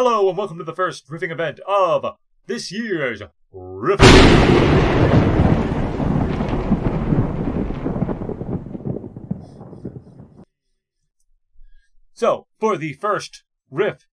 Hello and welcome to the first riffing event of this year's Riffing. So, for the first riff,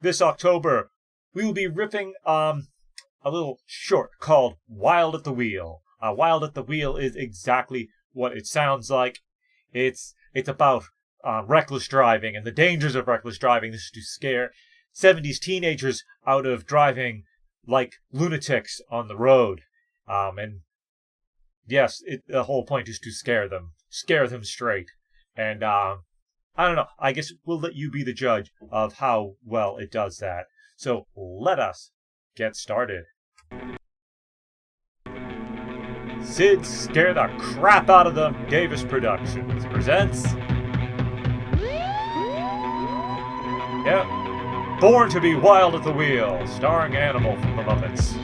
this October, we will be riffing a little short called Wild at the Wheel. Wild at the Wheel is exactly what it sounds like. It's about reckless driving and the dangers of reckless driving. This is to scare 70s teenagers out of driving like lunatics on the road. And yes, the whole point is to scare them straight. And I don't know, I guess we'll let you be the judge of how well it does that. So let us get started. Sid Scare the Crap Out of Them Davis Productions presents... Yep. Born to be Wild at the Wheel, starring Animal from the Muppets.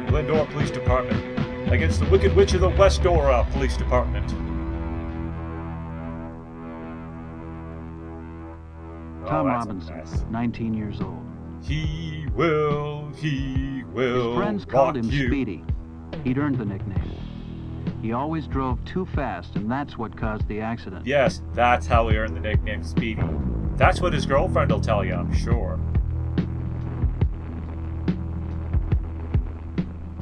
Glendora Police Department against the Wicked Witch of the West Dora Police Department. Tom Robinson, 19 years old. He will His friends called him Speedy. He'd earned the nickname. He always drove too fast, and that's what caused the accident. Yes, that's how he earned the nickname Speedy. That's what his girlfriend will tell you, I'm sure.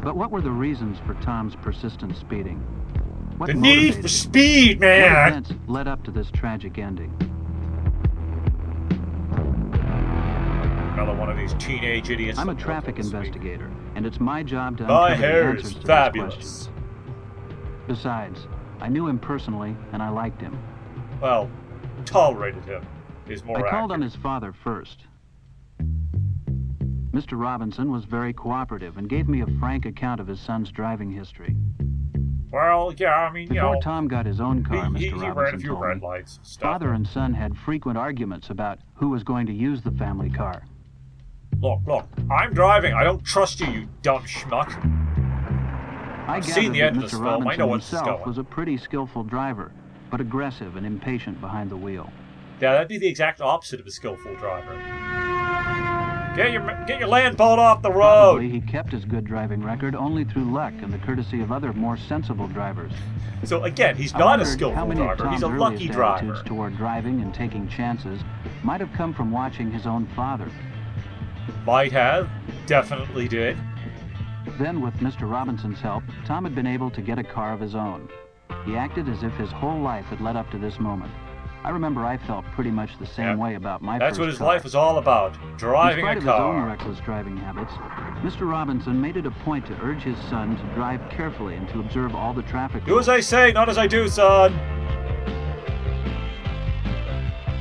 But what were the reasons for Tom's persistent speeding? What The need for speed, man! What events led up to this tragic ending? Another one of these teenage idiots. I'm a traffic investigator, and it's my job to My uncover the hair answers is to these fabulous. questions. Besides, I knew him personally, and I liked him. Well, tolerated him is more I called on accurate. his father first. Mr. Robinson was very cooperative and gave me a frank account of his son's driving history. Well, yeah, I mean, you Before know, Tom got his own car, he Mr. ran a Robinson few told red me, lights and stuff. father and son had frequent arguments about who was going to use the family car. Look, I'm driving. I don't trust you, you dumb schmuck. I I've seen gathered the that end of this Mr. film. I Robinson know where this is himself going. was a pretty skillful driver, but aggressive and impatient behind the wheel. Yeah, that'd be the exact opposite of a skillful driver. Get your land boat off the road! Probably he kept his good driving record only through luck and the courtesy of other more sensible drivers. So again, he's I not a wondered how skillful many of driver. He's Tom's a lucky earliest driver. attitudes toward driving and taking chances might have come from watching his own father. Might have. Definitely did. Then, with Mr. Robinson's help, Tom had been able to get a car of his own. He acted as if his whole life had led up to this moment. I remember I felt pretty much the same way about my That's first what his car. life was all about. Driving In spite a of his own car. reckless driving habits, Mr. Robinson made it a point to urge his son to drive carefully and to observe all the traffic Do as I say, not as I do, son.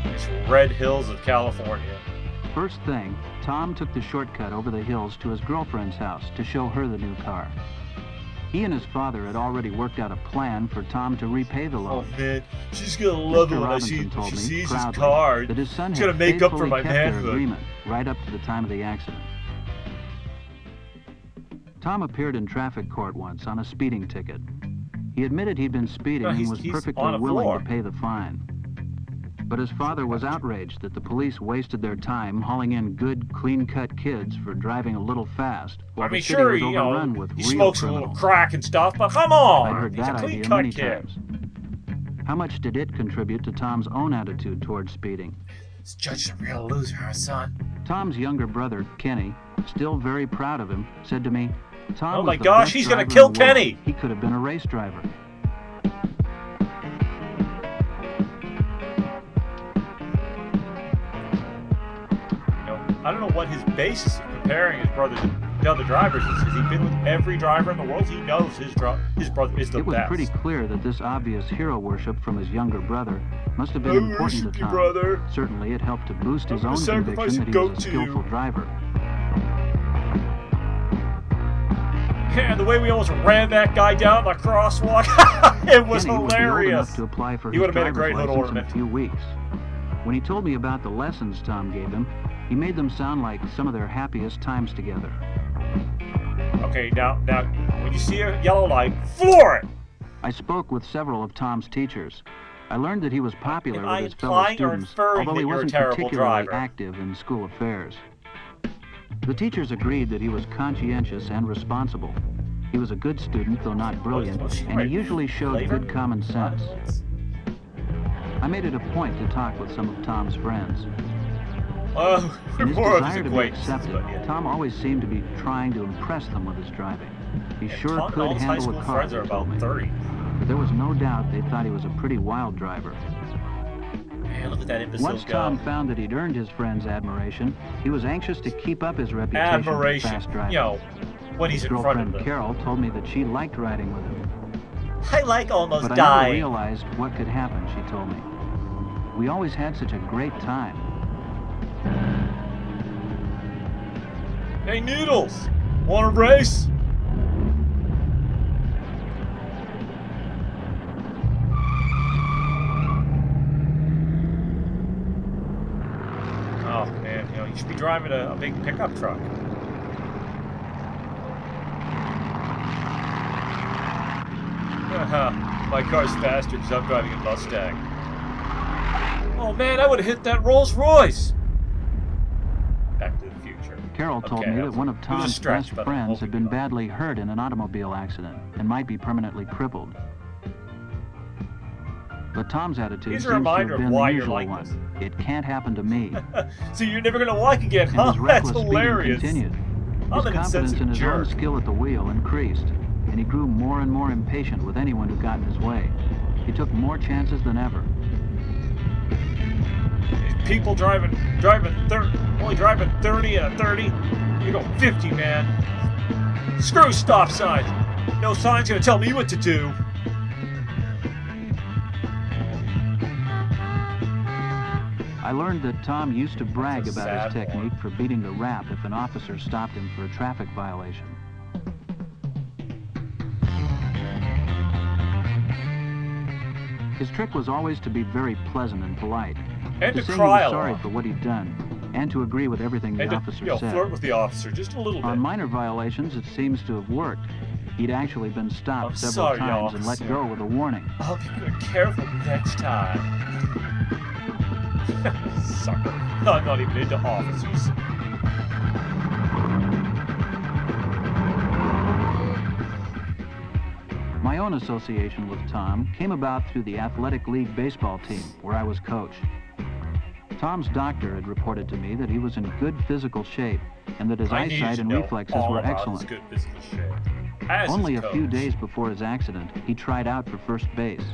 These red hills of California. First thing, Tom took the shortcut over the hills to his girlfriend's house to show her the new car. He and his father had already worked out a plan for Tom to repay the Oh loan. man, she's gonna love it Mr. when Robinson told she me sees his proudly car. that his son It's had gonna make up for faithfully my kept their manhood. agreement right up to the time of the accident. Tom appeared in traffic court once on a speeding ticket. He admitted he'd been speeding No, and he's was on perfectly a willing floor. to pay the fine. But his father was outraged that the police wasted their time hauling in good, clean-cut kids for driving a little fast, while I mean, the city sure, was you overrun know, with he real smokes a little criminals. crack and stuff, but come on! I heard He's that a idea clean-cut many kid. times. How much did it contribute to Tom's own attitude toward speeding? This judge's a real loser, huh, son? Tom's younger brother, Kenny, still very proud of him, said to me, Tom Oh was my the gosh, best he's gonna driver kill in the world. Kenny! He could have been a race driver. I don't know what his basis of comparing his brother to other drivers is. Has he been with every driver in the world? He knows his brother is the It was best. pretty clear that this obvious hero worship from his younger brother must have been I important worship to you, Tom. brother. Certainly it helped to boost his I'm own gonna sacrifice conviction a that he goat was a to you. skillful driver. And the way we almost ran that guy down the crosswalk, it was Kenny would be old hilarious. enough to apply for He his would have made a driver's great little license in ornament. a few weeks. When he told me about the lessons Tom gave him, he made them sound like some of their happiest times together. Okay, now, when you see a yellow light, floor it! I spoke with several of Tom's teachers. I learned that he was popular Am with I his fellow implying or students, inferring although that he you're a wasn't terrible particularly driver? active in school affairs. The teachers agreed that he was conscientious and responsible. He was a good student, though not brilliant, and he usually showed good common sense. I made it a point to talk with some of Tom's friends. Oh, In his more of his desire to be acquaintances, accepted, but yeah. Tom always seemed to be trying to impress them with his driving. He sure Tom and could all his high handle school a car, friends they are told about me. 30. But there was no doubt they thought he was a pretty wild driver. Man, look at that imbecile Once go. Tom found that he'd earned his friends' admiration, he was anxious to keep up his reputation for Admiration, fast driving. you know, when he's His in front of girlfriend them. Carol told me that she liked riding with him. I like almost But I dying. never realized what could happen, she told me. We always had such a great time. Hey, Noodles! Want a race? Oh, man, you know, you should be driving a big pickup truck. My car's faster because I'm driving a Mustang. Oh, man, I would have hit that Rolls Royce! Back to the future. Carol told me that one of Tom's best friends had been badly hurt in an automobile accident and might be permanently crippled. But Tom's attitude Here's a seems to have reminder of been why the you're usual like one. this. It can't happen to me. So you're never gonna walk again, And huh? his That's reckless hilarious. speeding continued. I'm His an confidence in insensitive his jerk. own skill at the wheel increased, and he grew more and more impatient with anyone who got in his way. He took more chances than ever. People only driving 30 and a 30. You go 50, man. Screw stop signs. No sign's gonna tell me what to do. I learned that Tom used to brag That's a about his sad technique for beating the rap if an officer stopped him for a traffic violation. His trick was always to be very pleasant and polite, And to to say he cry was a sorry lot. for what he'd done, and to agree with everything the And to, officer you know, said. flirt with the officer just a little bit. On minor violations, it seems to have worked. He'd actually been stopped I'm several sorry, times and let officer. go with a warning. I'll be good, careful next time. Sucker. I'm not even into officers. My own association with Tom came about through the Athletic League baseball team, where I was coach. Tom's doctor had reported to me that he was in good physical shape and that his I needed eyesight to and know reflexes all were about excellent. his good physical shape. As Only his a few coach. days before his accident, he tried out for first base.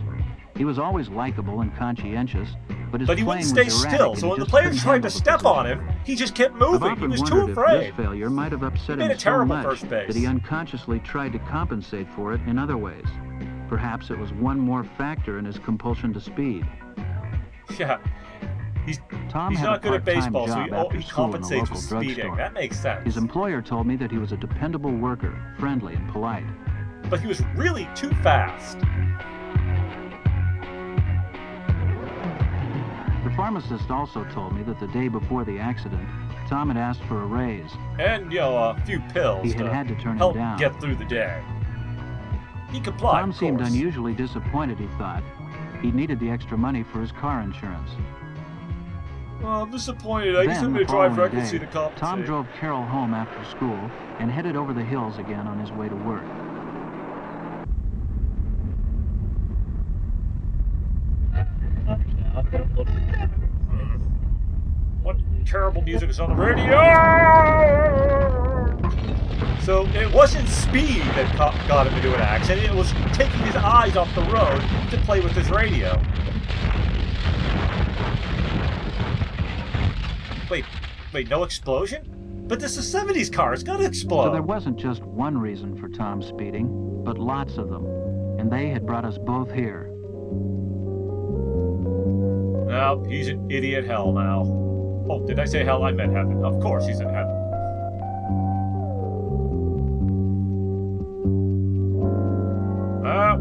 He was always likable and conscientious, but his But he playing wouldn't stay was erratic still, and so he when the just players couldn't tried to handle the step on position. him, he just kept I've moving. He often was too wondered if afraid. this failure might have upset He him made a so terrible much first base. that he unconsciously tried to compensate for it in other ways. Perhaps it was one more factor in his compulsion to speed. Yeah. Tom He's had not a good at part-time baseball, so job he after school in a compensates local with speeding. drugstore. That makes sense. His employer told me that he was a dependable worker, friendly and polite. But he was really too fast. The pharmacist also told me that the day before the accident, Tom had asked for a raise. And, you know, a few pills He had to turn him help down. get through the day. He complied, Tom of seemed course. unusually disappointed, he thought. He needed the extra money for his car insurance. Well, I'm disappointed. I guess Then, I'm the going to drive following recklessly day, to compensate. Tom drove Carol home after school and headed over the hills again on his way to work. What terrible music is on the radio? So it wasn't speed that got him into an accident. It was taking his eyes off the road to play with his radio. Wait, no explosion? But this is a 70s car. It's got to explode. So there wasn't just one reason for Tom's speeding, but lots of them. And they had brought us both here. Well, he's an idiot hell now. Oh, did I say hell? I meant heaven. Of course he's in heaven.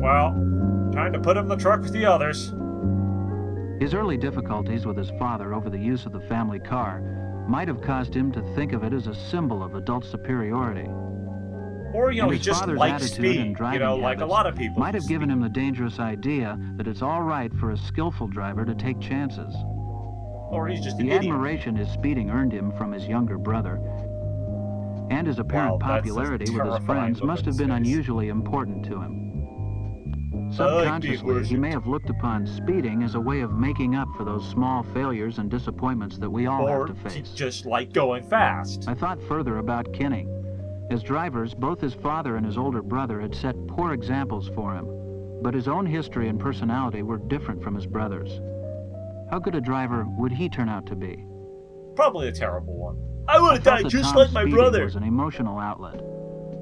Well, time to put him in the truck with the others. His early difficulties with his father over the use of the family car might have caused him to think of it as a symbol of adult superiority. Or, you know, And he his just father's likes attitude speed, and driving you know, like a habits lot of people. might have given him the dangerous idea that it's all right for a skillful driver to take chances. Or he's just an The idiot. admiration his speeding earned him from his younger brother and his apparent Wow, that's a popularity with his terrifying friends look must on have his been face. unusually important to him. being Subconsciously, he may worshipped. have looked upon speeding as a way of making up for those small failures and disappointments that we all have Or to he face. just like going fast. I thought further about Kenny. As drivers, both his father and his older brother had set poor examples for him, but his own history and personality were different from his brother's. How good a driver would he turn out to be? Probably a terrible one. I would I have felt died that just Tom's like my speeding brother. was an emotional outlet.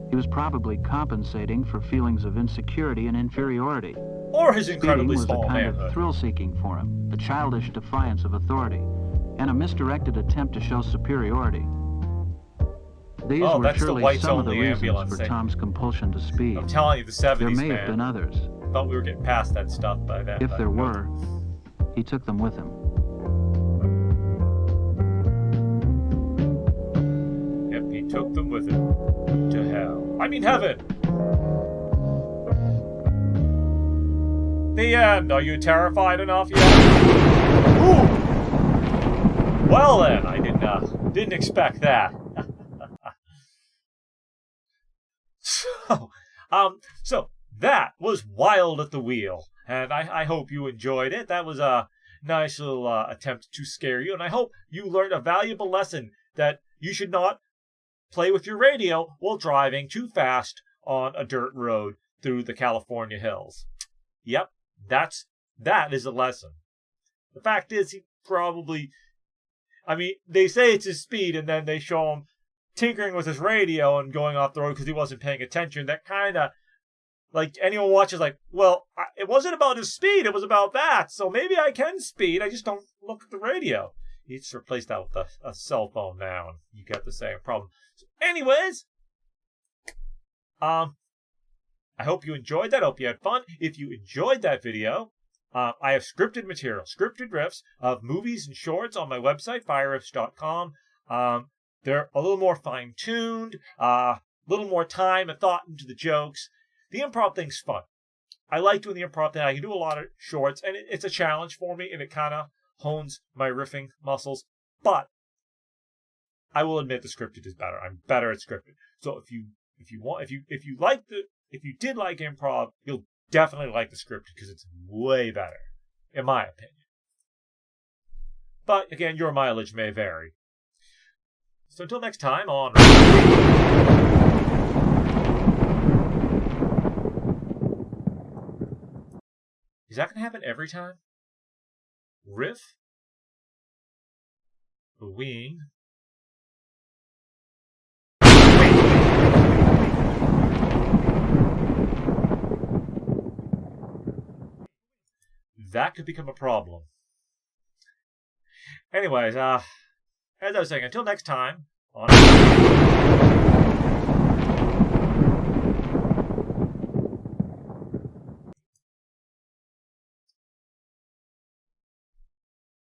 He was probably compensating for feelings of insecurity and inferiority. Or his Speeding incredibly was a small kind manhood. of thrill-seeking for him, a childish defiance of authority, and a misdirected attempt to show superiority. These Oh, were that's the surely whites some of the only reasons ambulance for thing. Tom's compulsion to speed. I'm telling you, the 70s, There may man. have been others. Thought we were getting past that stuff by then. If but there nope. were, he took them with him. Yep, he took them with him to hell. I mean heaven. The end. Are you terrified enough yet? Ooh. Well then, I didn't expect that. So that was Wild at the Wheel, and I hope you enjoyed it. That was a nice little attempt to scare you, and I hope you learned a valuable lesson that you should not play with your radio while driving too fast on a dirt road through the California hills. Yep, that is a lesson. The fact is, he probably, I mean, they say it's his speed, and then they show him tinkering with his radio and going off the road because he wasn't paying attention. That kind of, like, anyone watches, like, well, it wasn't about his speed, it was about that, so maybe I can speed, I just don't look at the radio. You just replace that with a cell phone now, and you get the same problem. So anyways, I hope you enjoyed that. I hope you had fun. If you enjoyed that video, I have scripted material, scripted riffs of movies and shorts on my website, FireRiffs.com. They're a little more fine-tuned, a little more time and thought into the jokes. The improv thing's fun. I like doing the improv thing. I can do a lot of shorts, and it's a challenge for me, and it kind of hones my riffing muscles. But I will admit the scripted is better. I'm better at scripted. So if you did like improv, you'll definitely like the scripted because it's way better, in my opinion. But again, your mileage may vary. So until next time on Is that going to happen every time? Riffoween. That could become a problem. Anyways, as I was saying, until next time on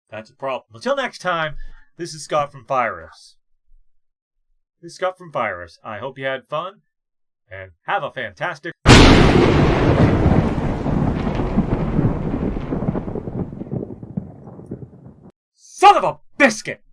That's a problem. Until next time, this is Scott from FireRiffs. I hope you had fun, and have a fantastic... Son of a biscuit!